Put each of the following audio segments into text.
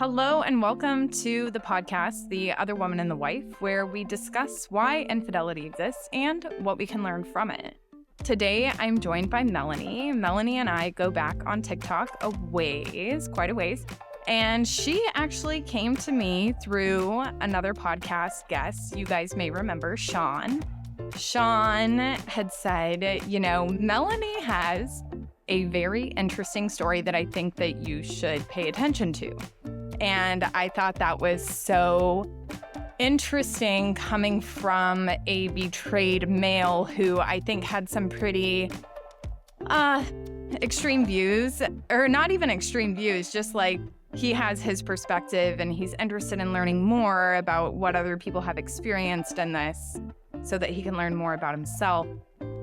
Hello and welcome to the podcast, The Other Woman and the Wife, where we discuss why infidelity exists and what we can learn from it. Today, I'm joined by Melanie. Melanie and I go back on TikTok quite a ways, and she actually came to me through another podcast guest. You guys may remember Sean. Sean had said, Melanie has a very interesting story that I think that you should pay attention to. And I thought that was so interesting coming from a betrayed male who I think had some pretty extreme views, or not even extreme views, just like he has his perspective and he's interested in learning more about what other people have experienced in this so that he can learn more about himself.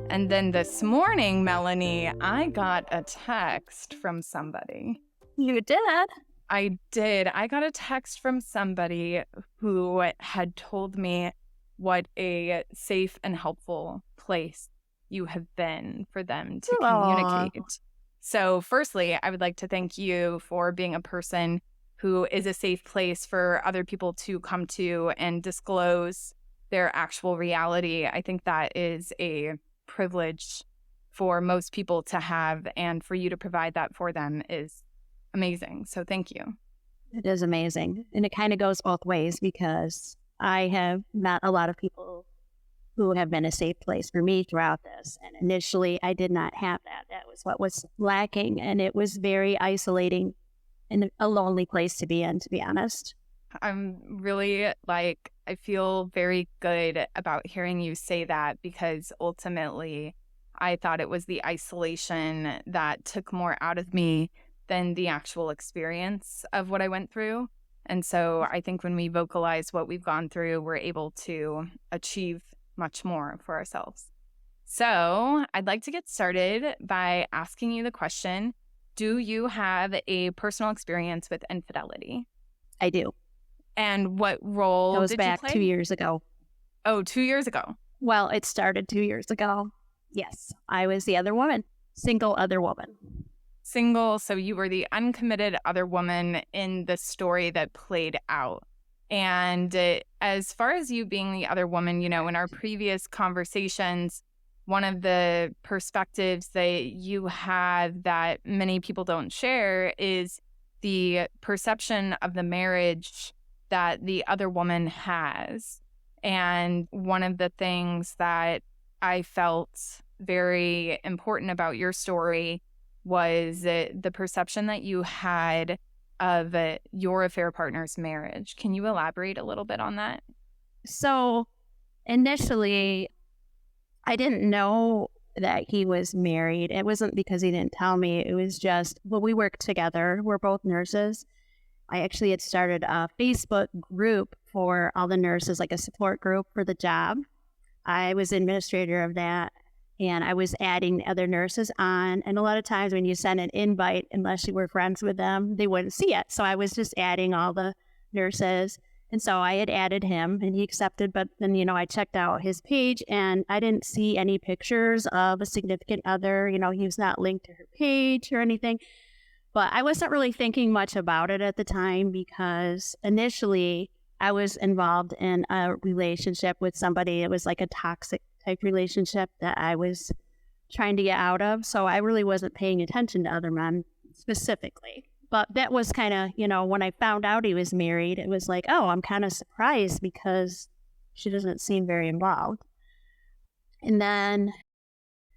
And then this morning, Melanie, I got a text from somebody. You did? I did. I got a text from somebody who had told me what a safe and helpful place you have been for them to communicate. So firstly, I would like to thank you for being a person who is a safe place for other people to come to and disclose their actual reality. I think that is a privilege for most people to have, and for you to provide that for them is amazing. So thank you. It is amazing. And it kind of goes both ways, because I have met a lot of people who have been a safe place for me throughout this. And initially, I did not have that. That was what was lacking. And it was very isolating and a lonely place to be in, to be honest. I'm really I feel very good about hearing you say that, because ultimately I thought it was the isolation that took more out of me than the actual experience of what I went through. And so I think when we vocalize what we've gone through, we're able to achieve much more for ourselves. So I'd like to get started by asking you the question, do you have a personal experience with infidelity? I do. And what role did you play? That was back 2 years ago. Oh, 2 years ago. Well, it started 2 years ago. Yes, I was the other woman, single other woman. Single, so you were the uncommitted other woman in the story that played out. And as far as you being the other woman, in our previous conversations, one of the perspectives that you had that many people don't share is the perception of the marriage that the other woman has. And one of the things that I felt very important about your story was the perception that you had of your affair partner's marriage. Can you elaborate a little bit on that? So initially, I didn't know that he was married. It wasn't because he didn't tell me. It was just, we worked together. We're both nurses. I actually had started a Facebook group for all the nurses, like a support group for the job. I was administrator of that, and I was adding other nurses on. And a lot of times when you send an invite, unless you were friends with them, they wouldn't see it. So I was just adding all the nurses. And so I had added him, and he accepted. But then, I checked out his page, and I didn't see any pictures of a significant other. He was not linked to her page or anything. But I wasn't really thinking much about it at the time, because initially I was involved in a relationship with somebody. It was like a toxic type relationship that I was trying to get out of. So I really wasn't paying attention to other men specifically. But that was kind of, when I found out he was married, it was like, oh, I'm kind of surprised, because she doesn't seem very involved. And then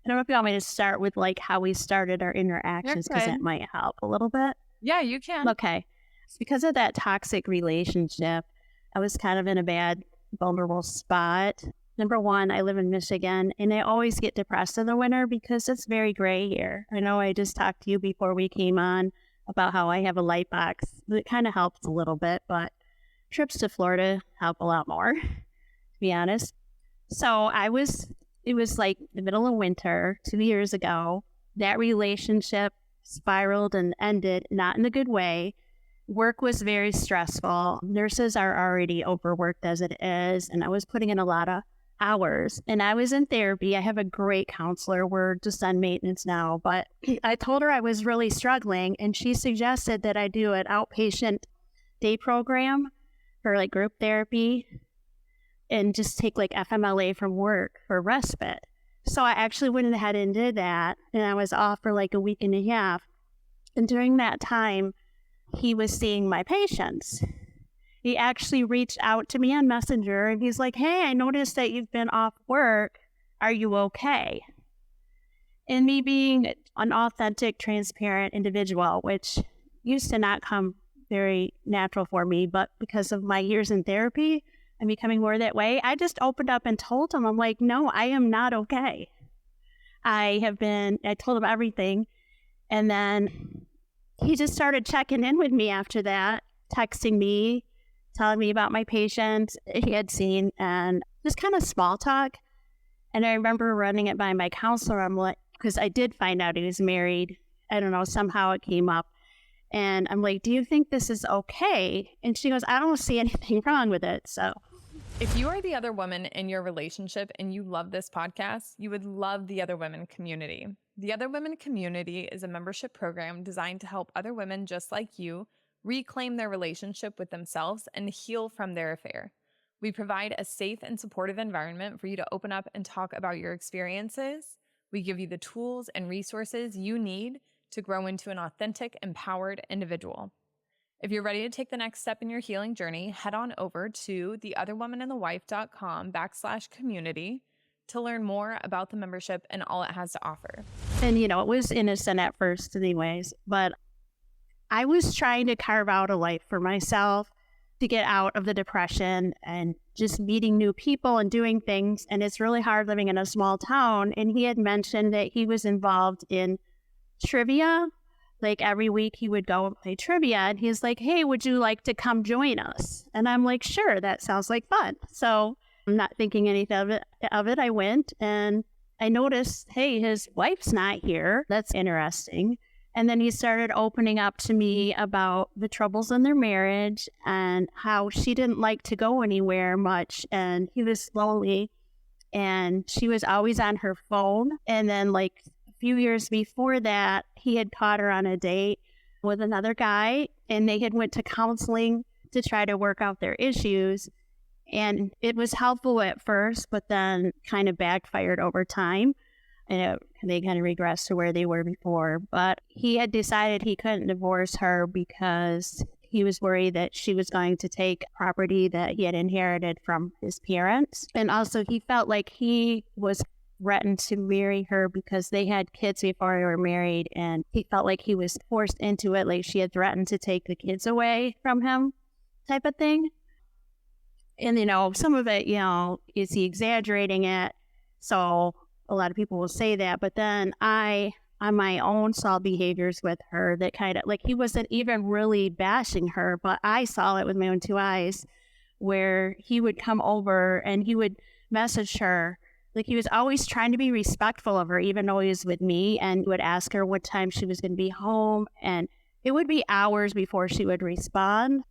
I don't know if you want me to start with how we started our interactions, because that might help a little bit. Yeah, you can. Okay. It's because of that toxic relationship, I was kind of in a bad, vulnerable spot. Number one, I live in Michigan, and I always get depressed in the winter because it's very gray here. I know I just talked to you before we came on about how I have a light box. It kind of helps a little bit, but trips to Florida help a lot more, to be honest. So it was like the middle of winter 2 years ago. That relationship spiraled and ended, not in a good way. Work was very stressful. Nurses are already overworked as it is, and I was putting in a lot of hours. And I was in therapy. I have a great counselor. We're just on maintenance now. But I told her I was really struggling, and she suggested that I do an outpatient day program for like group therapy and just take like FMLA from work for respite. So I actually went ahead and did that, and I was off for like a week and a half. And during that time, he was seeing my patients. He actually reached out to me on Messenger, and he's like, "Hey, I noticed that you've been off work. Are you okay?" And me being an authentic, transparent individual, which used to not come very natural for me, but because of my years in therapy, I'm becoming more that way. I just opened up and told him, I'm like, no, I am not okay. I told him everything. And then he just started checking in with me after that, texting me, telling me about my patient he had seen, and just kind of small talk. And I remember running it by my counselor. I'm like, because I did find out he was married. I don't know, somehow it came up. And I'm like, do you think this is okay? And she goes, I don't see anything wrong with it. So if you are the other woman in your relationship and you love this podcast, you would love the Other Women community. The Other Women community is a membership program designed to help other women just like you reclaim their relationship with themselves and heal from their affair. We provide a safe and supportive environment for you to open up and talk about your experiences. We give you the tools and resources you need to grow into an authentic, empowered individual. If you're ready to take the next step in your healing journey, head on over to theotherwomanandthewife.com/community to learn more about the membership and all it has to offer. And, it was innocent at first anyways, but I was trying to carve out a life for myself to get out of the depression and just meeting new people and doing things. And it's really hard living in a small town. And he had mentioned that he was involved in trivia. Like every week he would go and play trivia, and he's like, hey, would you like to come join us? And I'm like, sure, that sounds like fun. So I'm not thinking anything of it. I went and I noticed, hey, his wife's not here. That's interesting. And then he started opening up to me about the troubles in their marriage and how she didn't like to go anywhere much. And he was lonely, and she was always on her phone. And then like a few years before that, he had caught her on a date with another guy, and they had went to counseling to try to work out their issues. And it was helpful at first, but then kind of backfired over time. And they kind of regressed to where they were before. But he had decided he couldn't divorce her because he was worried that she was going to take property that he had inherited from his parents. And also he felt like he was threatened to marry her because they had kids before they were married. And he felt like he was forced into it, like she had threatened to take the kids away from him type of thing. And, some of it, is he exaggerating it? So a lot of people will say that, but then I, on my own, saw behaviors with her that kind of, like, he wasn't even really bashing her, but I saw it with my own two eyes, where he would come over and he would message her. Like, he was always trying to be respectful of her, even though he was with me, and would ask her what time she was going to be home, and it would be hours before she would respond.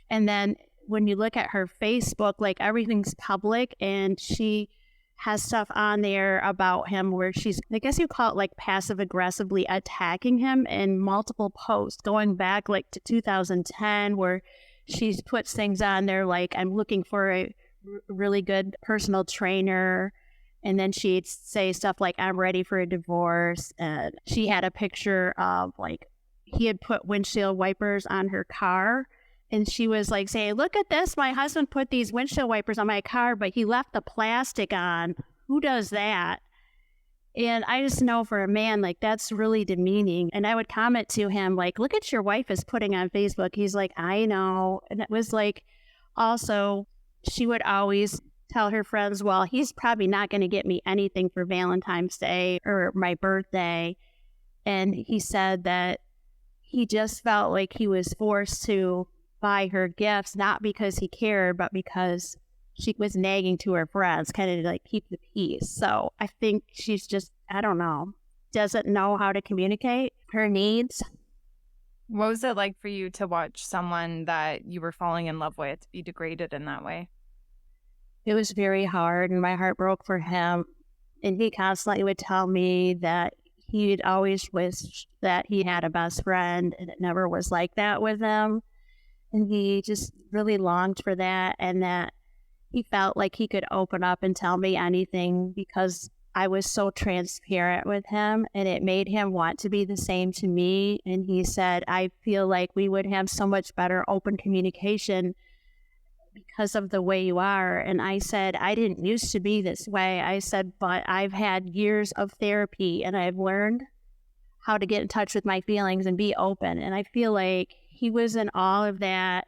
And then when you look at her Facebook, like, everything's public, and she has stuff on there about him where she's, I guess you call it like passive aggressively attacking him in multiple posts going back like to 2010, where she puts things on there like, I'm looking for a really good personal trainer. And then she'd say stuff like, I'm ready for a divorce. And she had a picture of like, he had put windshield wipers on her car. And she was like saying, look at this. My husband put these windshield wipers on my car, but he left the plastic on. Who does that? And I just know for a man, like, that's really demeaning. And I would comment to him, like, look at your wife is putting on Facebook. He's like, I know. And it was like, also, she would always tell her friends, well, he's probably not going to get me anything for Valentine's Day or my birthday. And he said that he just felt like he was forced to buy her gifts, not because he cared, but because she was nagging to her friends, kind of like keep the peace. So I think she's just, I don't know, doesn't know how to communicate her needs. What was it like for you to watch someone that you were falling in love with be degraded in that way? It was very hard, and my heart broke for him. And he constantly would tell me that he'd always wished that he had a best friend, and it never was like that with him. And he just really longed for that, and that he felt like he could open up and tell me anything because I was so transparent with him, and it made him want to be the same to me. And he said, I feel like we would have so much better open communication because of the way you are. And I said, I didn't used to be this way. I said, but I've had years of therapy and I've learned how to get in touch with my feelings and be open. And I feel like he was in all of that.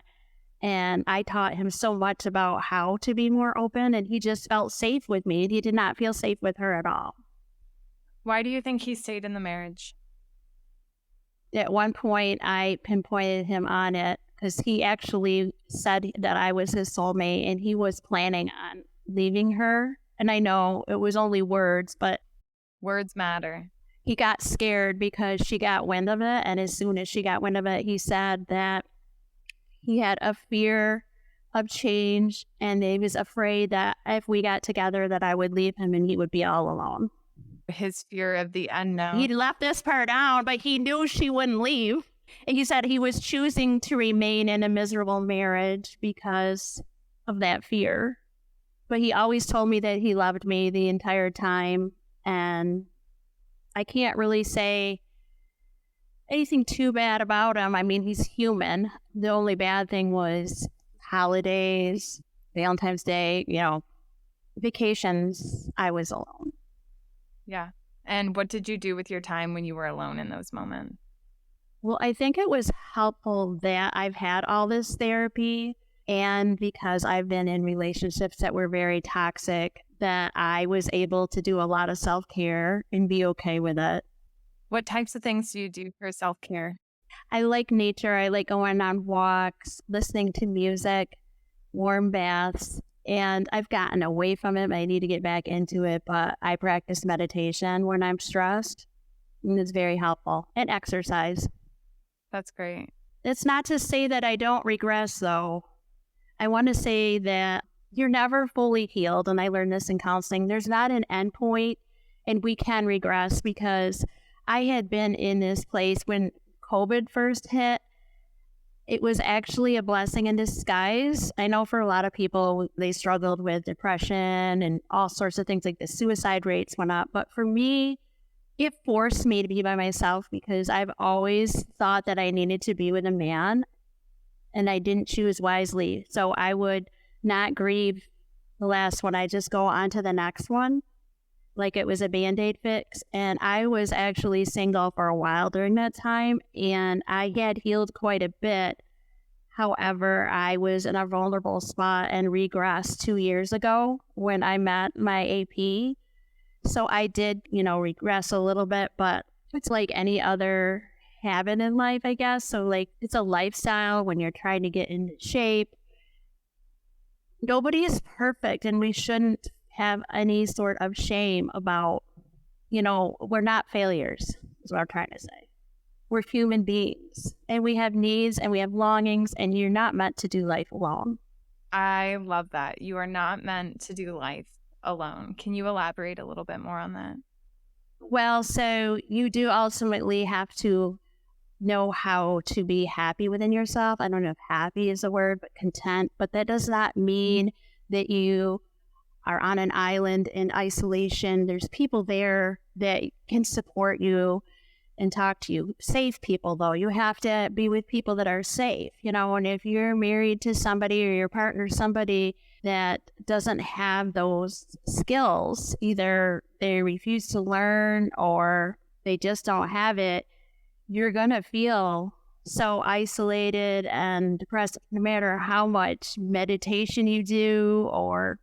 And I taught him so much about how to be more open, and he just felt safe with me. He did not feel safe with her at all. Why do you think he stayed in the marriage? At one point, I pinpointed him on it because he actually said that I was his soulmate, and he was planning on leaving her. And I know it was only words, but words matter. He got scared because she got wind of it. And as soon as she got wind of it, he said that he had a fear of change, and he was afraid that if we got together that I would leave him and he would be all alone. His fear of the unknown. He left this part out, but he knew she wouldn't leave. And he said he was choosing to remain in a miserable marriage because of that fear. But he always told me that he loved me the entire time. And I can't really say anything too bad about him. I mean, he's human. The only bad thing was holidays, Valentine's Day, vacations. I was alone. Yeah. And what did you do with your time when you were alone in those moments? Well, I think it was helpful that I've had all this therapy, and because I've been in relationships that were very toxic, that I was able to do a lot of self-care and be okay with it. What types of things do you do for self-care? I like nature. I like going on walks, listening to music, warm baths, and I've gotten away from it. I need to get back into it, but I practice meditation when I'm stressed, and it's very helpful. And exercise. That's great. It's not to say that I don't regress, though. I want to say that you're never fully healed, and I learned this in counseling. There's not an end point, and we can regress, because I had been in this place when COVID first hit. It was actually a blessing in disguise. I know for a lot of people, they struggled with depression and all sorts of things like the suicide rates went up. But for me, it forced me to be by myself, because I've always thought that I needed to be with a man, and I didn't choose wisely. So I would not grieve the last one. I just go on to the next one like it was a Band-Aid fix. And I was actually single for a while during that time, and I had healed quite a bit. However, I was in a vulnerable spot and regressed 2 years ago when I met my AP. So I did, regress a little bit, but it's like any other habit in life, I guess. So like it's a lifestyle when you're trying to get into shape. Nobody is perfect, and we shouldn't have any sort of shame about, we're not failures, is what I'm trying to say. We're human beings, and we have needs and we have longings, and you're not meant to do life alone. I love that. You are not meant to do life alone. Can you elaborate a little bit more on that? Well, so you do ultimately have to know how to be happy within yourself. I don't know if happy is a word, but content. But that does not mean that you are on an island in isolation. There's people there that can support you and talk to you. Safe people, though. You have to be with people that are safe, and if you're married to somebody or your partner, somebody that doesn't have those skills, either they refuse to learn or they just don't have it, you're going to feel so isolated and depressed, no matter how much meditation you do or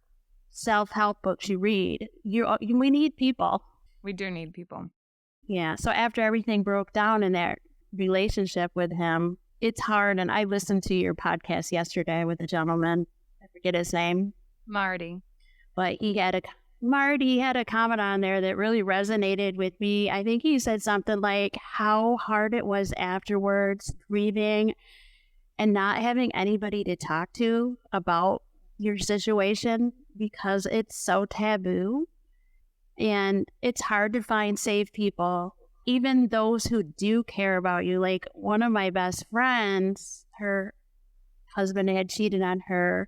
self-help books you read. We need people. We do need people. Yeah. So after everything broke down in that relationship with him, it's hard. And I listened to your podcast yesterday with a gentleman. I forget his name. Marty. But Marty had a comment on there that really resonated with me. I think he said something like how hard it was afterwards, grieving and not having anybody to talk to about your situation, because it's so taboo. And it's hard to find safe people, even those who do care about you. Like one of my best friends, her husband had cheated on her.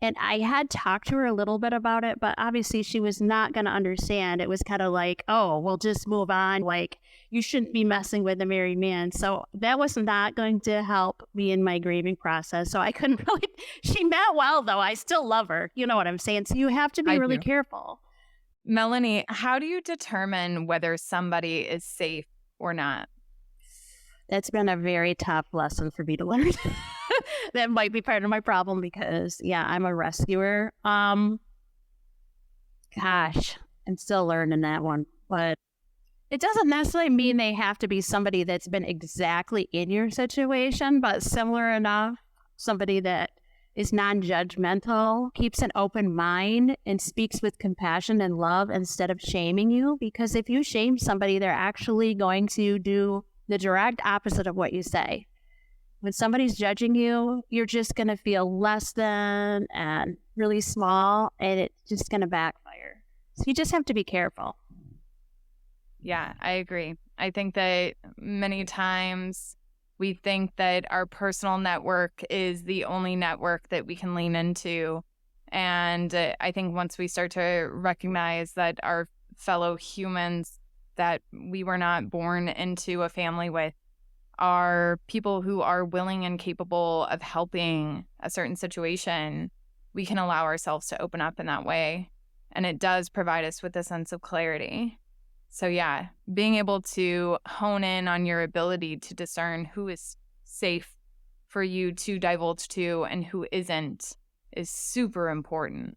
And I had talked to her a little bit about it, but obviously she was not going to understand. It was kind of like, oh, well, just move on. Like, you shouldn't be messing with a married man. So that was not going to help me in my grieving process. So I couldn't really, she meant well, though. I still love her. You know what I'm saying? So you have to be really careful. Melanie, how do you determine whether somebody is safe or not? That's been a very tough lesson for me to learn. That might be part of my problem because, yeah, I'm a rescuer. Gosh, I'm still learning that one. But it doesn't necessarily mean they have to be somebody that's been exactly in your situation, but similar enough, somebody that is non-judgmental, keeps an open mind, and speaks with compassion and love instead of shaming you. Because if you shame somebody, they're actually going to do the direct opposite of what you say. When somebody's judging you, you're just going to feel less than and really small, and it's just going to backfire. So you just have to be careful. Yeah, I agree. I think that many times we think that our personal network is the only network that we can lean into. And I think once we start to recognize that our fellow humans that we were not born into a family with are people who are willing and capable of helping a certain situation, we can allow ourselves to open up in that way. And it does provide us with a sense of clarity. So yeah, being able to hone in on your ability to discern who is safe for you to divulge to and who isn't is super important.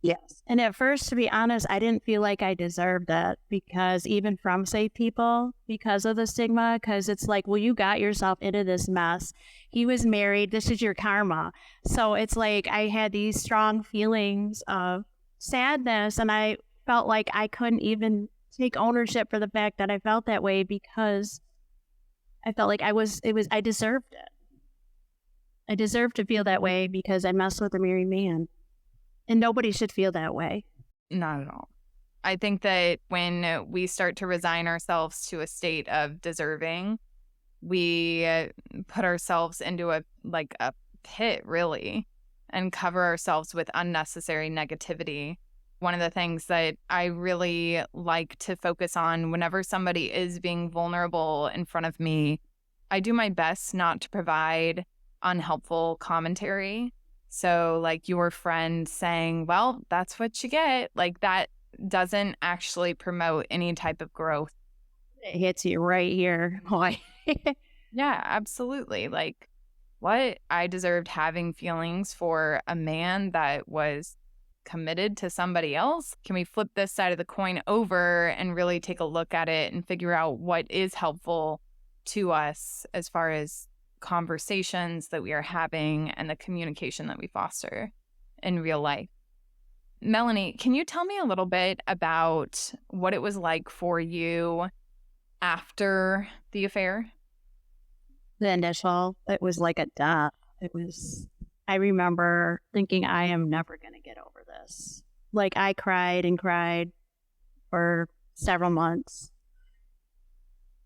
Yes. And at first, to be honest, I didn't feel like I deserved that because even from safe people, because of the stigma, because it's like, well, you got yourself into this mess. He was married. This is your karma. So it's like I had these strong feelings of sadness, and I felt like I couldn't even take ownership for the fact that I felt that way because I felt like I deserved it. I deserved to feel that way because I messed with a married man. And nobody should feel that way. Not at all. I think that when we start to resign ourselves to a state of deserving, we put ourselves into a pit, really, and cover ourselves with unnecessary negativity. One of the things that I really like to focus on whenever somebody is being vulnerable in front of me, I do my best not to provide unhelpful commentary. So like your friend saying, well, that's what you get. Like that doesn't actually promote any type of growth. It hits you right here. Yeah, absolutely. Like what? I deserved having feelings for a man that was committed to somebody else? Can we flip this side of the coin over and really take a look at it and figure out what is helpful to us as far as conversations that we are having and the communication that we foster in real life? Melanie, can you tell me a little bit about what it was like for you after the affair? The initial, it was like a death. I remember thinking, I am never going to get over this. Like I cried and cried for several months.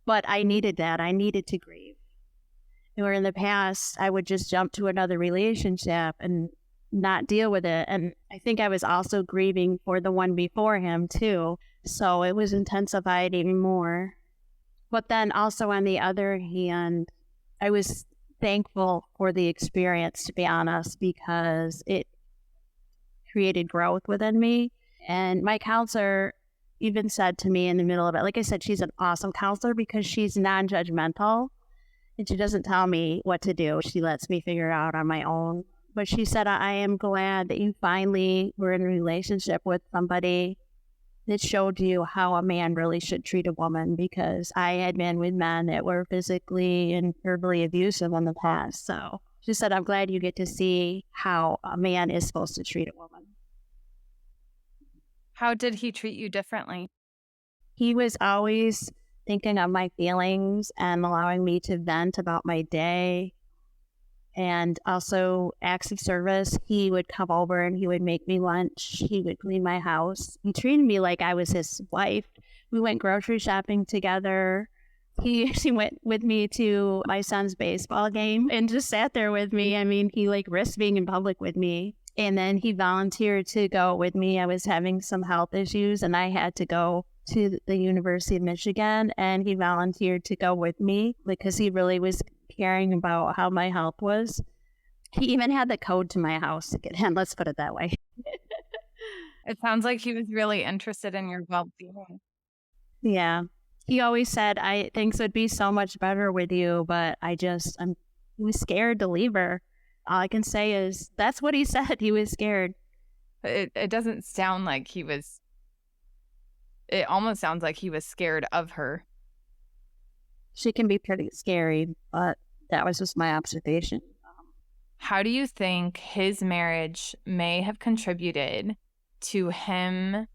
But I needed that. I needed to grieve. Where in the past, I would just jump to another relationship and not deal with it. And I think I was also grieving for the one before him, too. So it was intensified even more. But then also on the other hand, I was thankful for the experience, to be honest, because it created growth within me. And my counselor even said to me in the middle of it, like I said, she's an awesome counselor because she's non-judgmental. And she doesn't tell me what to do. She lets me figure it out on my own. But she said, I am glad that you finally were in a relationship with somebody that showed you how a man really should treat a woman, because I had been with men that were physically and verbally abusive in the past. So she said, I'm glad you get to see how a man is supposed to treat a woman. How did he treat you differently? He was always thinking of my feelings and allowing me to vent about my day. And also acts of service. He would come over and he would make me lunch. He would clean my house. He treated me like I was his wife. We went grocery shopping together. He actually went with me to my son's baseball game and just sat there with me. I mean, he like risked being in public with me. And then he volunteered to go with me. I was having some health issues and I had to go to the University of Michigan, and he volunteered to go with me because he really was caring about how my health was. He even had the code to my house to get in. Let's put it that way. It sounds like he was really interested in your well-being. Yeah. He always said, things would be so much better with you, but he was scared to leave her. All I can say is that's what he said. He was scared. It doesn't sound like he was. It almost sounds like he was scared of her. She can be pretty scary, but that was just my observation. How do you think his marriage may have contributed to him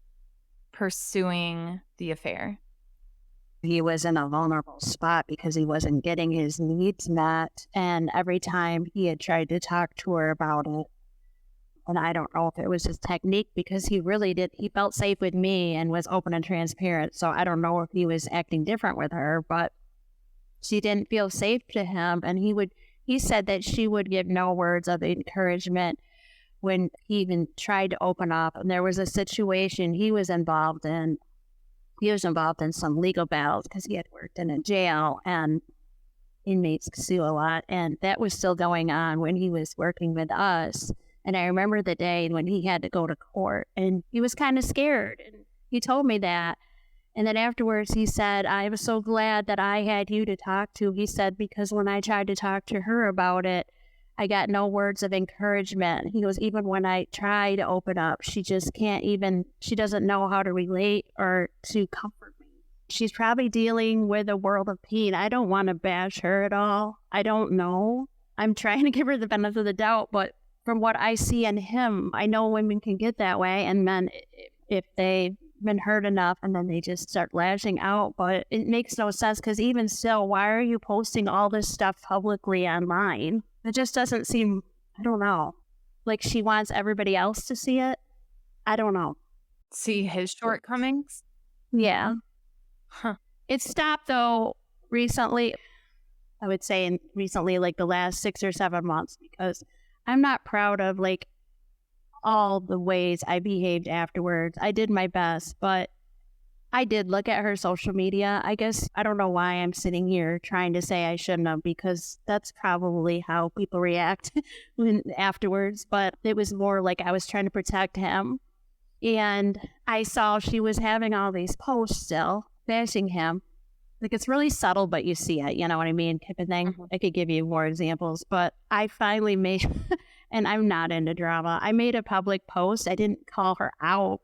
pursuing the affair? He was in a vulnerable spot because he wasn't getting his needs met. And every time he had tried to talk to her about it, and I don't know if it was his technique because he felt safe with me and was open and transparent. So I don't know if he was acting different with her, but she didn't feel safe to him. And he said that she would give no words of encouragement when he even tried to open up. And there was a situation he was involved in. He was involved in some legal battles because he had worked in a jail, and inmates sue a lot. And that was still going on when he was working with us. And I remember the day when he had to go to court, and he was kind of scared. And he told me that. And then afterwards he said, I was so glad that I had you to talk to. He said, because when I tried to talk to her about it, I got no words of encouragement. He goes, even when I try to open up, she doesn't know how to relate or to comfort me. She's probably dealing with a world of pain. I don't want to bash her at all. I don't know. I'm trying to give her the benefit of the doubt, but from what I see in him, I know women can get that way. And men, if they've been hurt enough and then they just start lashing out, but it makes no sense because even still, why are you posting all this stuff publicly online? It just doesn't seem, I don't know, like she wants everybody else to see it. I don't know. See his shortcomings? Yeah. Huh. It stopped though recently. I would say recently, like the last 6 or 7 months, because I'm not proud of like all the ways I behaved afterwards. I did my best, but I did look at her social media. I guess I don't know why I'm sitting here trying to say I shouldn't have, because that's probably how people react afterwards. But it was more like I was trying to protect him. And I saw she was having all these posts still bashing him. Like it's really subtle, but you see it, you know what I mean, type of thing. Mhm. I could give you more examples, but I finally made, and I'm not into drama. I made a public post. I didn't call her out,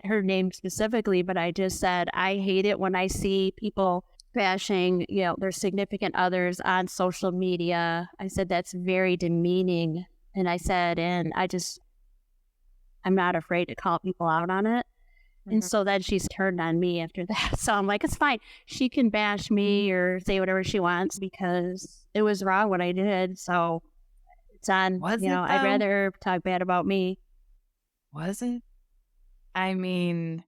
her name specifically, but I just said, I hate it when I see people bashing, their significant others on social media. I said, that's very demeaning. And I said, I'm not afraid to call people out on it. And so then she's turned on me after that. So I'm like, it's fine. She can bash me or say whatever she wants because it was wrong what I did. So it's on, Was it, I'd though? rather her talk bad about me. Was it? I mean,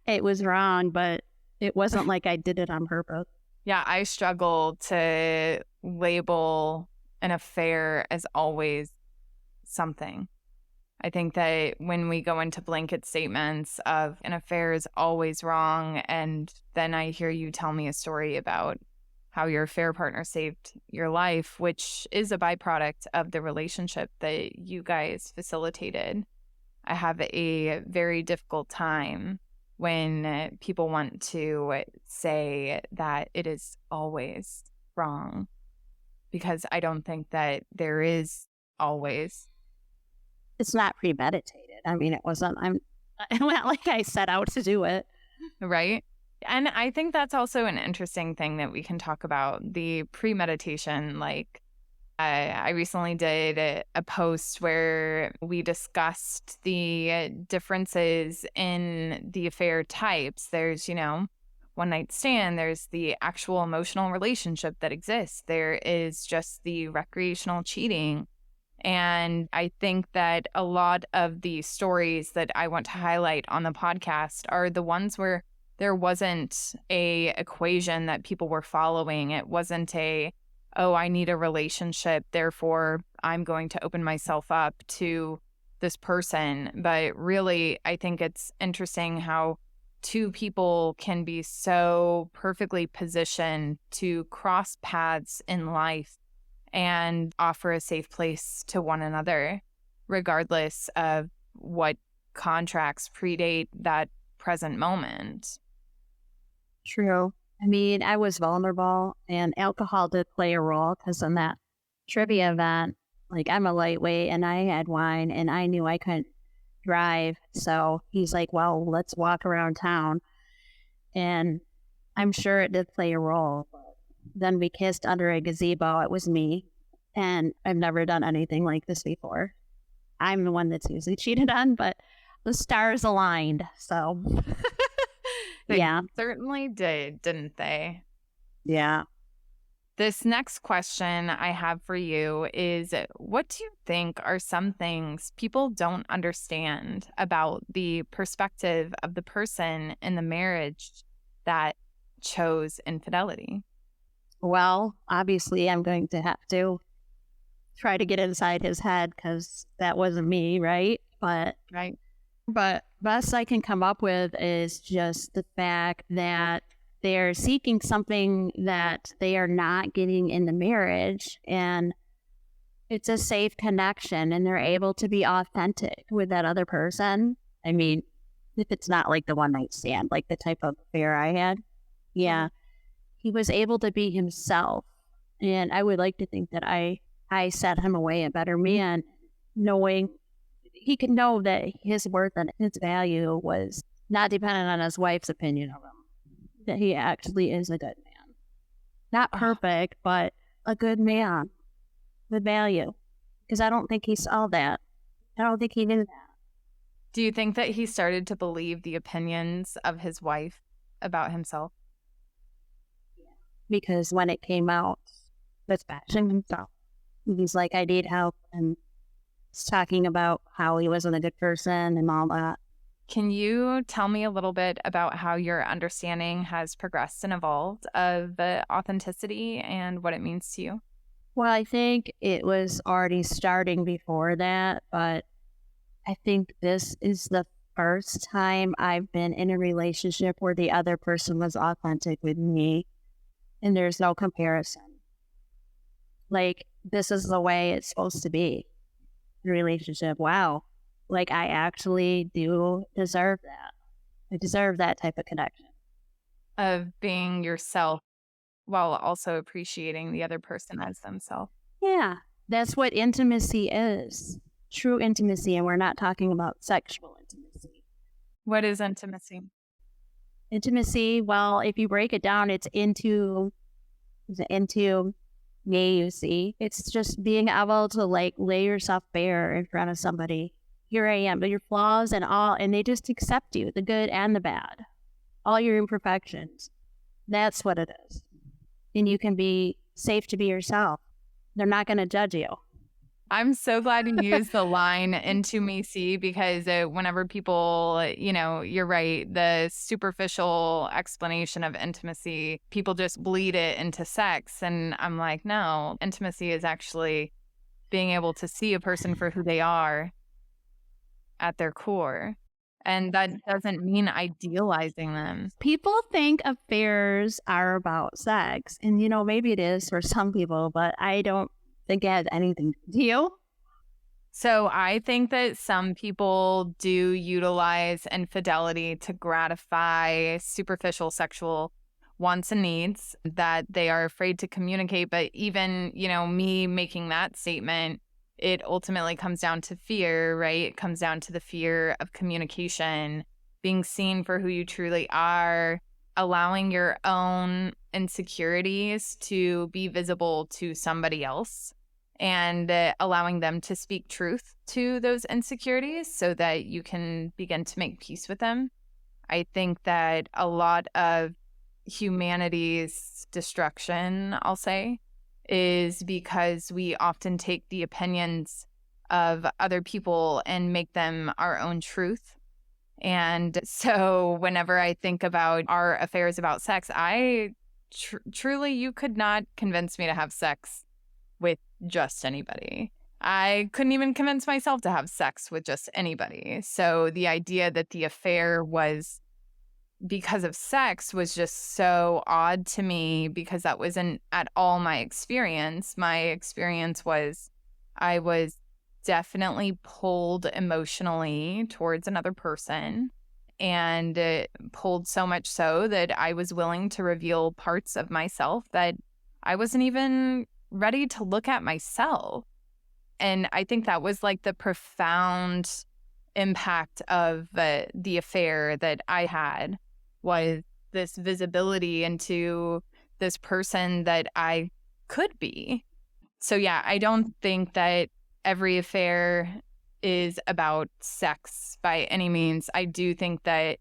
It was wrong, but it wasn't like I did it on purpose. yeah, I struggle to label an affair as always something. I think that when we go into blanket statements of an affair is always wrong, and then I hear you tell me a story about how your affair partner saved your life, which is a byproduct of the relationship that you guys facilitated, I have a very difficult time when people want to say that it is always wrong, because I don't think that there is always. It's not premeditated. I mean, it wasn't like I set out to do it. Right. And I think that's also an interesting thing that we can talk about, the premeditation. Like, I recently did a post where we discussed the differences in the affair types. There's, one night stand, there's the actual emotional relationship that exists. There is just the recreational cheating. And I think that a lot of the stories that I want to highlight on the podcast are the ones where there wasn't a equation that people were following. It wasn't oh, I need a relationship, therefore I'm going to open myself up to this person. But really, I think it's interesting how two people can be so perfectly positioned to cross paths in life and offer a safe place to one another, regardless of what contracts predate that present moment. True. I mean, I was vulnerable and alcohol did play a role because in that trivia event, like I'm a lightweight and I had wine and I knew I couldn't drive. So he's like, well, let's walk around town. And I'm sure it did play a role. Then we kissed under a gazebo. It was me. And I've never done anything like this before. I'm the one that's usually cheated on, but the stars aligned. So, They yeah. certainly did, didn't they? Yeah. This next question I have for you is, what do you think are some things people don't understand about the perspective of the person in the marriage that chose infidelity? Well, obviously, I'm going to have to try to get inside his head because that wasn't me, right? Right. But best I can come up with is just the fact that they're seeking something that they are not getting in the marriage, and it's a safe connection, and they're able to be authentic with that other person. I mean, if it's not like the one night stand, like the type of affair I had, yeah, he was able to be himself, and I would like to think that I set him away a better man, knowing he could know that his worth and his value was not dependent on his wife's opinion of him, that he actually is a good man. Not perfect, but a good man with value. Because I don't think he saw that. I don't think he knew that. Do you think that he started to believe the opinions of his wife about himself? Because when it came out, was bashing himself. He's like, I need help. And he's talking about how he wasn't a good person and all that. Can you tell me a little bit about how your understanding has progressed and evolved of the authenticity and what it means to you? Well, I think it was already starting before that, but I think this is the first time I've been in a relationship where the other person was authentic with me, and there's no comparison. Like, this is the way it's supposed to be. The relationship, wow. Like, I actually do deserve that. I deserve that type of connection. Of being yourself while also appreciating the other person as themselves. Yeah, that's what intimacy is. True intimacy, and we're not talking about sexual intimacy. What is intimacy? Intimacy, well, if you break it down, it's into me, you see. It's just being able to like lay yourself bare in front of somebody. Here I am, but your flaws and all, and they just accept you, the good and the bad, all your imperfections. That's what it is. And you can be safe to be yourself. They're not going to judge you. I'm so glad you used the line intimacy because whenever people, you're right, the superficial explanation of intimacy, people just bleed it into sex. And I'm like, no, intimacy is actually being able to see a person for who they are at their core. And that doesn't mean idealizing them. People think affairs are about sex. And, maybe it is for some people, but I don't think it has anything to do. So I think that some people do utilize infidelity to gratify superficial sexual wants and needs that they are afraid to communicate. But even, me making that statement, it ultimately comes down to fear, right? It comes down to the fear of communication, being seen for who you truly are, allowing your own insecurities to be visible to somebody else, and allowing them to speak truth to those insecurities so that you can begin to make peace with them. I think that a lot of humanity's destruction, I'll say, is because we often take the opinions of other people and make them our own truth. And so whenever I think about our affairs about sex, truly, you could not convince me to have sex with just anybody. I couldn't even convince myself to have sex with just anybody. So the idea that the affair was because of sex was just so odd to me, because that wasn't at all my experience. My experience was I was definitely pulled emotionally towards another person, and pulled so much so that I was willing to reveal parts of myself that I wasn't even ready to look at myself. And I think that was like the profound impact of the affair that I had, was this visibility into this person that I could be. So yeah, I don't think that every affair is about sex by any means. I do think that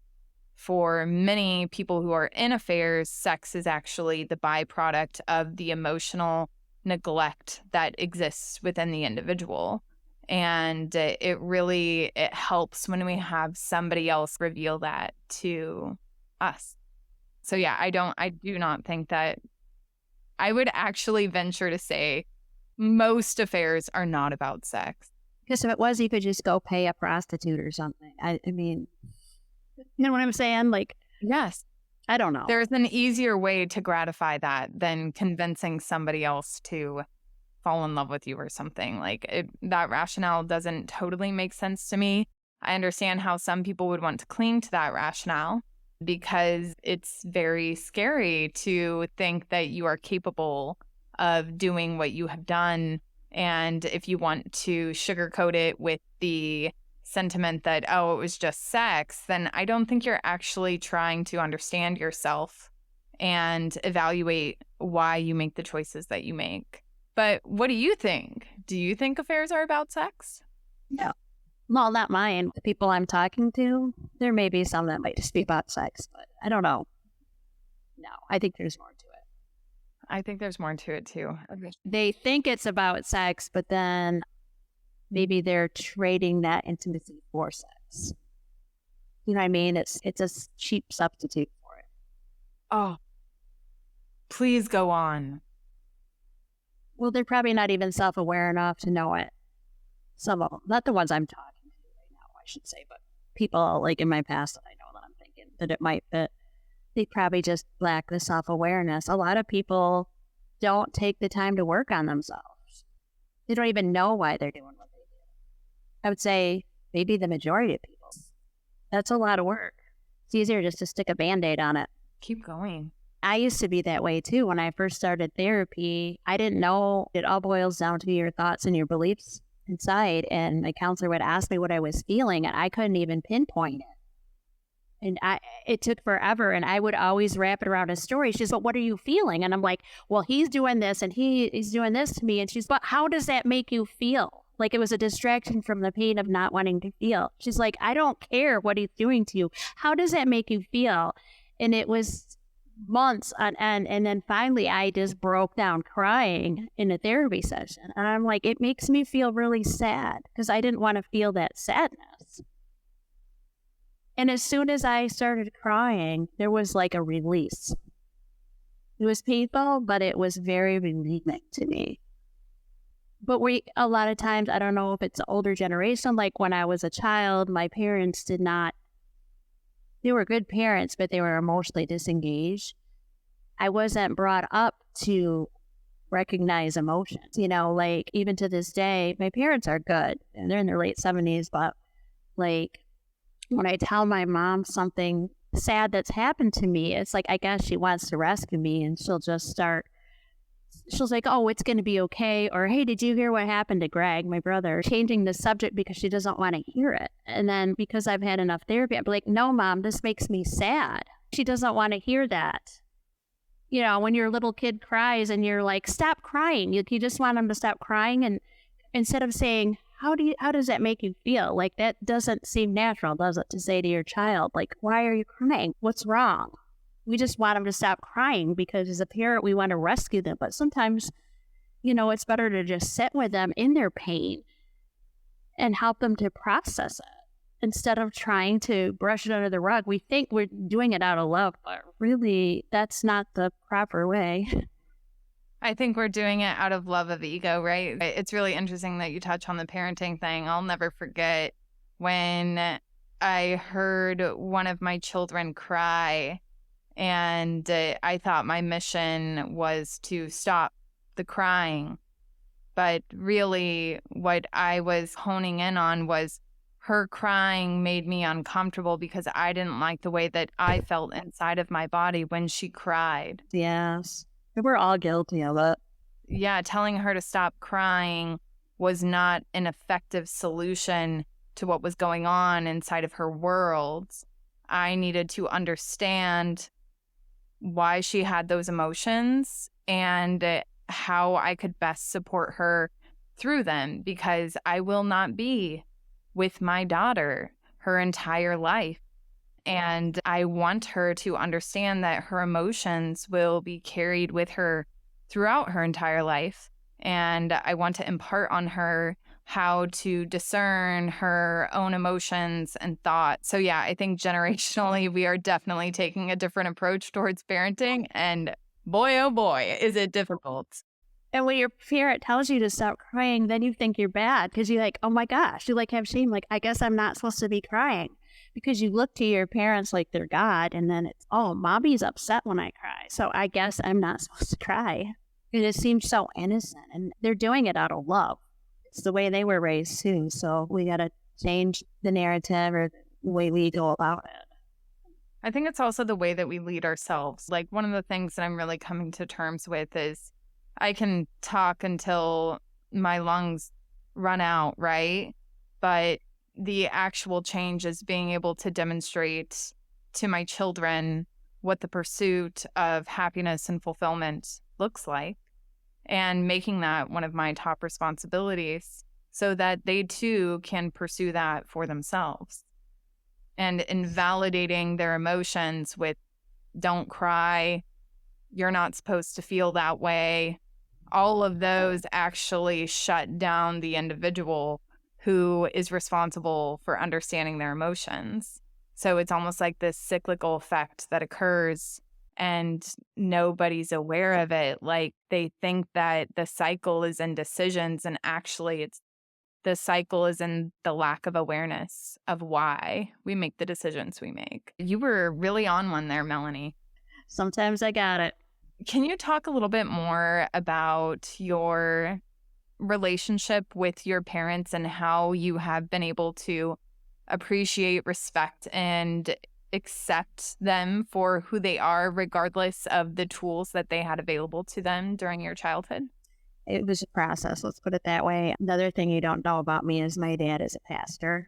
for many people who are in affairs, sex is actually the byproduct of the emotional neglect that exists within the individual. And it helps when we have somebody else reveal that to us. So yeah, I do not think that, I would actually venture to say most affairs are not about sex. Because if it was, you could just go pay a prostitute or something. I mean, you know what I'm saying? Like, Yes. I don't know. There's an easier way to gratify that than convincing somebody else to fall in love with you or something. That rationale doesn't totally make sense to me. I understand how some people would want to cling to that rationale, because it's very scary to think that you are capable of doing what you have done. And if you want to sugarcoat it with the sentiment that, oh, it was just sex, then I don't think you're actually trying to understand yourself and evaluate why you make the choices that you make. But what do you think? Do you think affairs are about sex? No. Well, not mine. The people I'm talking to, there may be some that might just be about sex, but I don't know. No, I think there's more to it. I think there's more to it too. Okay. They think it's about sex, but then maybe they're trading that intimacy for sex. You know what I mean? It's a cheap substitute for it. Oh, please go on. Well, they're probably not even self-aware enough to know it. Some of them, not the ones I'm talking to right now, I should say, but people like in my past that I know that I'm thinking that it might fit. They probably just lack the self-awareness. A lot of people don't take the time to work on themselves. They don't even know why they're doing what they do. I would say maybe the majority of people. That's a lot of work. It's easier just to stick a Band-Aid on it. Keep going. I used to be that way too. When I first started therapy, I didn't know it all boils down to your thoughts and your beliefs inside. And my counselor would ask me what I was feeling, and I couldn't even pinpoint it. And it took forever, and I would always wrap it around a story. She's, but what are you feeling? And I'm like, well, he's doing this, and he's doing this to me. And she's, but how does that make you feel? Like it was a distraction from the pain of not wanting to feel. She's like, I don't care what he's doing to you. How does that make you feel? And it was months on end. And then finally, I just broke down crying in a therapy session. And I'm like, it makes me feel really sad because I didn't want to feel that sadness. And as soon as I started crying, there was like a release. It was painful, but it was very relieving to me. But a lot of times, I don't know if it's an older generation, like when I was a child, my parents they were good parents, but they were emotionally disengaged. I wasn't brought up to recognize emotions. You know, like even to this day, my parents are good and they're in their late 70s, but like, when I tell my mom something sad that's happened to me, it's like, I guess she wants to rescue me, and she'll like, oh, it's going to be okay. Or, hey, did you hear what happened to Greg, my brother? Changing the subject because she doesn't want to hear it. And then because I've had enough therapy, I'm like, no, Mom, this makes me sad. She doesn't want to hear that. You know, when your little kid cries and you're like, stop crying. You just want them to stop crying. And instead of saying, how does that make you feel? Like, that doesn't seem natural, does it, to say to your child, like, why are you crying? What's wrong? We just want them to stop crying because as a parent, we want to rescue them. But sometimes, you know, it's better to just sit with them in their pain and help them to process it instead of trying to brush it under the rug, we think we're doing it out of love, but really that's not the proper way. I think we're doing it out of love of ego, right? It's really interesting that you touch on the parenting thing. I'll never forget when I heard one of my children cry, and I thought my mission was to stop the crying. But really, what I was honing in on was her crying made me uncomfortable because I didn't like the way that I felt inside of my body when she cried. Yes. We're all guilty of it. Yeah, telling her to stop crying was not an effective solution to what was going on inside of her world. I needed to understand why she had those emotions and how I could best support her through them, because I will not be with my daughter her entire life. And I want her to understand that her emotions will be carried with her throughout her entire life. And I want to impart on her how to discern her own emotions and thoughts. So yeah, I think generationally, we are definitely taking a different approach towards parenting. And boy, oh boy, is it difficult. And when your parent tells you to stop crying, then you think you're bad because you're like, oh my gosh, you like have shame. Like, I guess I'm not supposed to be crying, because you look to your parents like they're God. And then it's, oh, mommy's upset when I cry, so I guess I'm not supposed to cry. And it seems so innocent, and they're doing it out of love. It's the way they were raised too. So we got to change the narrative or the way we go about it. I think it's also the way that we lead ourselves. Like, one of the things that I'm really coming to terms with is I can talk until my lungs run out, right? But the actual change is being able to demonstrate to my children what the pursuit of happiness and fulfillment looks like, and making that one of my top responsibilities so that they too can pursue that for themselves. And invalidating their emotions with, don't cry, you're not supposed to feel that way. All of those actually shut down the individual who is responsible for understanding their emotions. So it's almost like this cyclical effect that occurs and nobody's aware of it. Like, they think that the cycle is in decisions, and actually the cycle is in the lack of awareness of why we make the decisions we make. You were really on one there, Melanie. Sometimes I got it. Can you talk a little bit more about your relationship with your parents and how you have been able to appreciate, respect, and accept them for who they are, regardless of the tools that they had available to them during your childhood? It was a process, let's put it that way. Another thing you don't know about me is my dad is a pastor.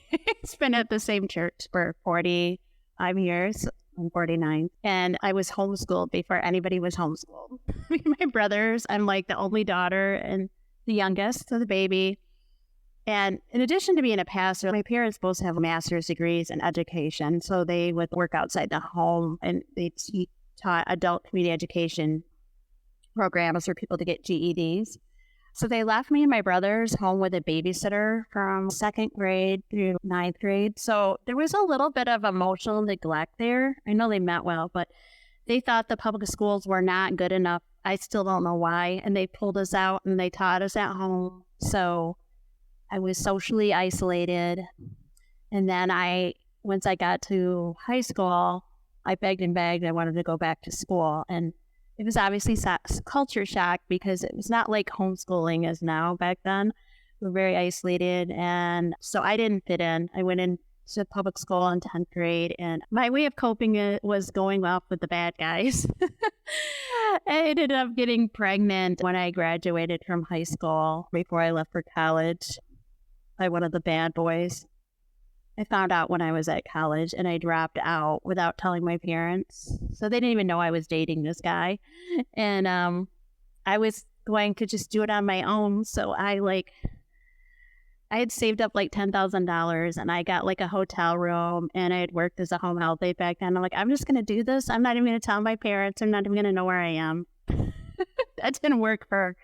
He's been at the same church for 45 years. I'm 49. And I was homeschooled before anybody was homeschooled. Me and my brothers, I'm like the only daughter and the youngest of the baby. And in addition to being a pastor, my parents both have master's degrees in education. So they would work outside the home, and they taught adult community education programs for people to get GEDs. So they left me and my brothers home with a babysitter from 2nd grade through 9th grade. So there was a little bit of emotional neglect there. I know they meant well, but they thought the public schools were not good enough. I still don't know why. And they pulled us out and they taught us at home. So I was socially isolated. And then once I got to high school, I begged and begged. I wanted to go back to school. And it was obviously culture shock, because it was not like homeschooling is now back then. We were very isolated. And so I didn't fit in. I went into public school in 10th grade. And my way of coping was going off with the bad guys. I ended up getting pregnant when I graduated from high school before I left for college by one of the bad boys. I found out when I was at college, and I dropped out without telling my parents. So they didn't even know I was dating this guy. And I was going to just do it on my own. So I had saved up like $10,000, and I got like a hotel room, and I had worked as a home health aide back then. I'm like, I'm just going to do this. I'm not even going to tell my parents. I'm not even going to know where I am. That didn't work for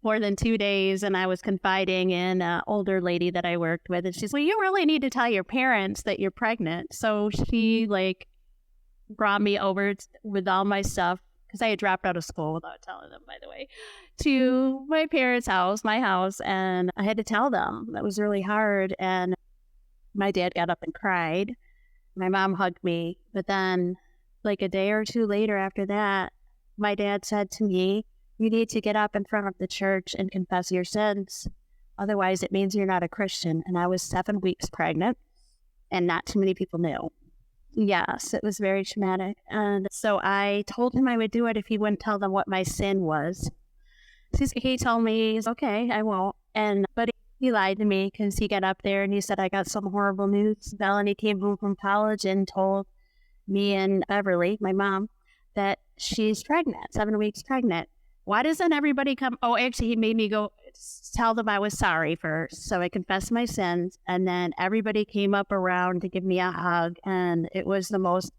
more than 2 days, and I was confiding in an older lady that I worked with, and she's well, you really need to tell your parents that you're pregnant. So she brought me over with all my stuff, because I had dropped out of school without telling them, by the way, to my parents' house, my house, and I had to tell them. That was really hard, and my dad got up and cried. My mom hugged me, but then like a day or two later after that, my dad said to me, you need to get up in front of the church and confess your sins. Otherwise, it means you're not a Christian. And I was 7 weeks pregnant, and not too many people knew. Yes, it was very traumatic. And so I told him I would do it if he wouldn't tell them what my sin was. He told me, okay, I won't. But he lied to me, because he got up there and he said, I got some horrible news. Melanie came home from college and told me and Beverly, my mom, that she's pregnant, 7 weeks pregnant. Why doesn't everybody come? Oh, actually, he made me go tell them I was sorry first. So I confessed my sins, and then everybody came up around to give me a hug, and it was the most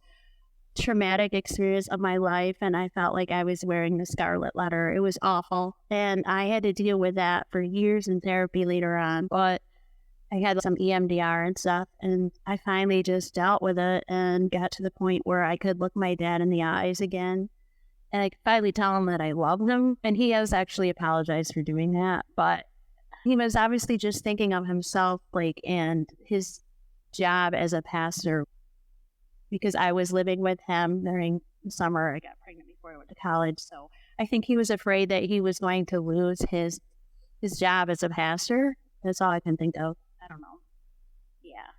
traumatic experience of my life, and I felt like I was wearing the scarlet letter. It was awful, and I had to deal with that for years in therapy later on, but I had some EMDR and stuff, and I finally just dealt with it and got to the point where I could look my dad in the eyes again. And I could finally tell him that I loved him. And he has actually apologized for doing that. But he was obviously just thinking of himself, and his job as a pastor, because I was living with him during the summer. I got pregnant before I went to college. So I think he was afraid that he was going to lose his job as a pastor. That's all I can think of. I don't know. Yeah.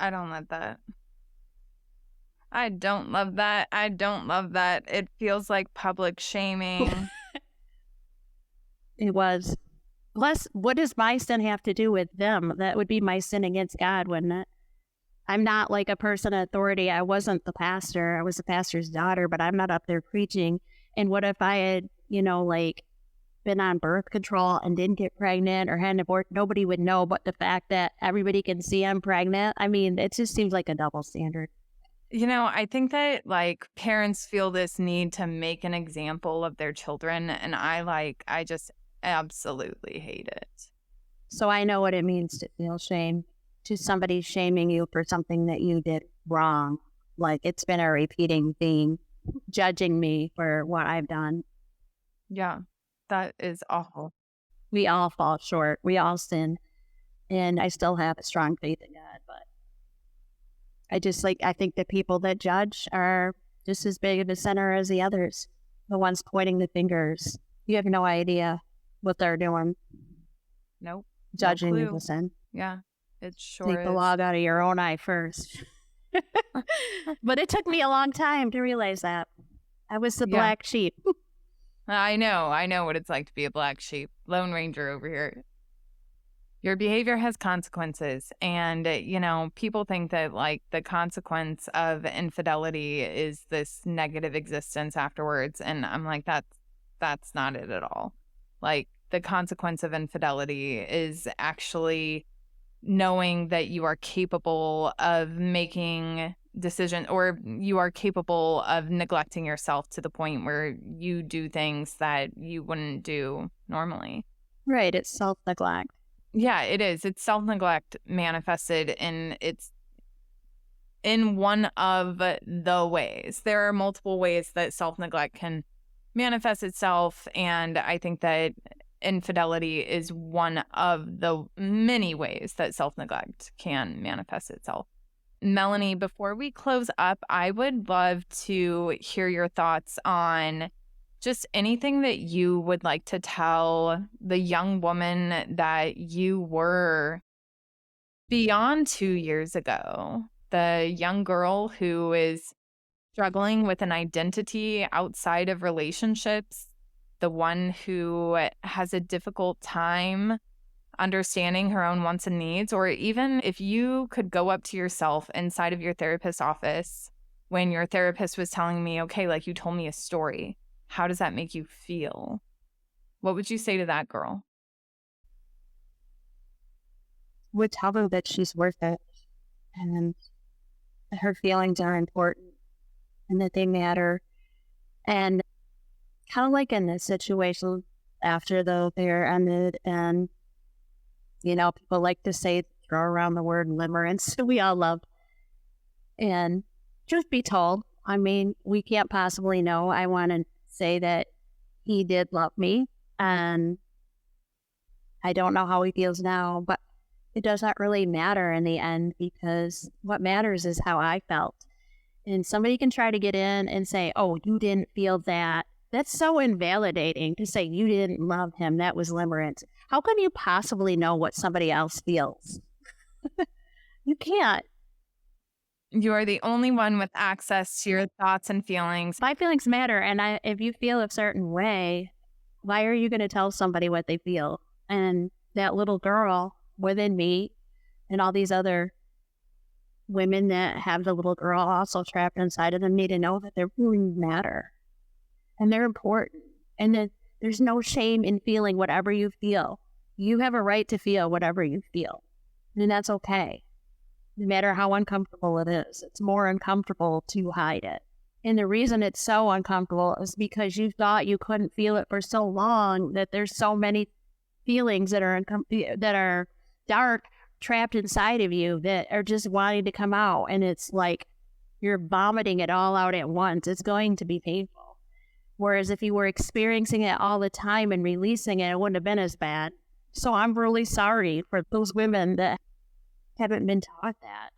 I don't love that. I don't love that. I don't love that. It feels like public shaming. It was. Plus, what does my sin have to do with them? That would be my sin against God, wouldn't it? I'm not like a person of authority. I wasn't the pastor. I was the pastor's daughter, but I'm not up there preaching. And what if I had, been on birth control and didn't get pregnant or had an abortion? Nobody would know, but the fact that everybody can see I'm pregnant, I mean, it just seems like a double standard. I think that parents feel this need to make an example of their children, and I just absolutely hate it. So I know what it means to feel shame, to somebody shaming you for something that you did wrong. It's been a repeating theme, judging me for what I've done. Yeah, that is awful. We all fall short. We all sin. And I still have a strong faith in God, but I think the people that judge are just as big of a sinner as the others, the ones pointing the fingers. You have no idea what they're doing. Nope. Judging is a sin. Yeah, it sure Take is. the log out of your own eye first. But it took me a long time to realize that. I was the black sheep. I know what it's like to be a black sheep. Lone Ranger over here. Your behavior has consequences, and people think that the consequence of infidelity is this negative existence afterwards, and I'm like, that's not it at all. The consequence of infidelity is actually knowing that you are capable of making decisions, or you are capable of neglecting yourself to the point where you do things that you wouldn't do normally. Right, it's self-neglect. Yeah, it is. It's self-neglect manifested in one of the ways. There are multiple ways that self-neglect can manifest itself, and I think that infidelity is one of the many ways that self-neglect can manifest itself. Melanie, before we close up, I would love to hear your thoughts on just anything that you would like to tell the young woman that you were beyond 2 years ago, the young girl who is struggling with an identity outside of relationships, the one who has a difficult time understanding her own wants and needs, or even if you could go up to yourself inside of your therapist's office when your therapist was telling me, okay, you told me a story. How does that make you feel? What would you say to that girl? Would tell her that she's worth it, and her feelings are important, and that they matter, and kind of like in this situation after the affair ended, and, people like to say, throw around the word limerence. We all love. And truth be told, I mean, we can't possibly know. I want to say that he did love me, and I don't know how he feels now, but it does not really matter in the end, because what matters is how I felt. And somebody can try to get in and say, oh, you didn't feel that. That's so invalidating to say you didn't love him. That was limerence. How can you possibly know what somebody else feels? You can't. You are the only one with access to your thoughts and feelings. My feelings matter. And if you feel a certain way, why are you going to tell somebody what they feel? And that little girl within me and all these other women that have the little girl also trapped inside of them need to know that they really matter. And they're important. And that there's no shame in feeling whatever you feel. You have a right to feel whatever you feel. And that's okay. No matter how uncomfortable it is. It's more uncomfortable to hide it. And the reason it's so uncomfortable is because you thought you couldn't feel it for so long that there's so many feelings that are dark, trapped inside of you that are just wanting to come out. And it's like you're vomiting it all out at once. It's going to be painful. Whereas if you were experiencing it all the time and releasing it, it wouldn't have been as bad. So I'm really sorry for those women that haven't been taught that.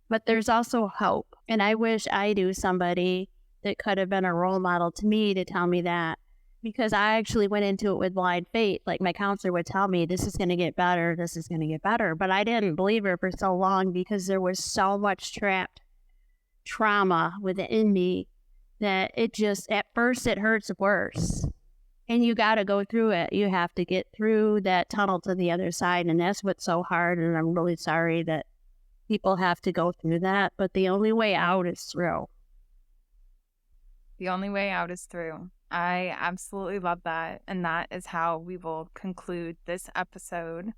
But there's also hope. And I wish I knew somebody that could have been a role model to me to tell me that. Because I actually went into it with blind faith. Like my counselor would tell me, this is going to get better, this is going to get better. But I didn't believe her for so long because there was so much trapped trauma within me that it just, at first it hurts worse. And you got to go through it. You have to get through that tunnel to the other side. And that's what's so hard. And I'm really sorry that people have to go through that. But the only way out is through. The only way out is through. I absolutely love that. And that is how we will conclude this episode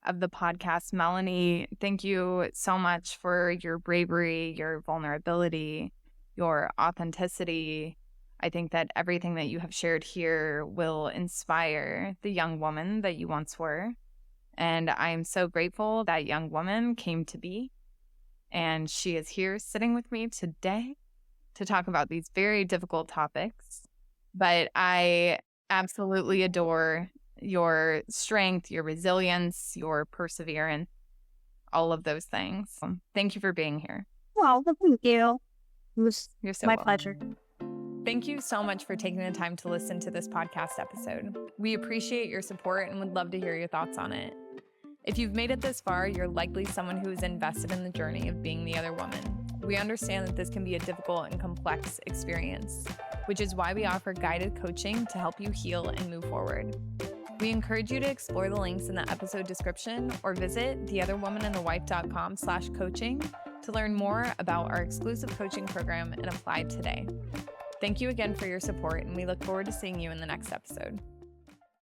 of the podcast. Melanie, thank you so much for your bravery, your vulnerability, your authenticity. I think that everything that you have shared here will inspire the young woman that you once were. And I am so grateful that young woman came to be. And she is here sitting with me today to talk about these very difficult topics. But I absolutely adore your strength, your resilience, your perseverance, all of those things. Thank you for being here. Well, thank you. You're so my welcome. pleasure. Thank you so much for taking the time to listen to this podcast episode. We appreciate your support and would love to hear your thoughts on it. If you've made it this far, you're likely someone who is invested in the journey of being the other woman. We understand that this can be a difficult and complex experience, which is why we offer guided coaching to help you heal and move forward. We encourage you to explore the links in the episode description or visit theotherwomanandthewife.com/coaching to learn more about our exclusive coaching program and apply today. Thank you again for your support, and we look forward to seeing you in the next episode.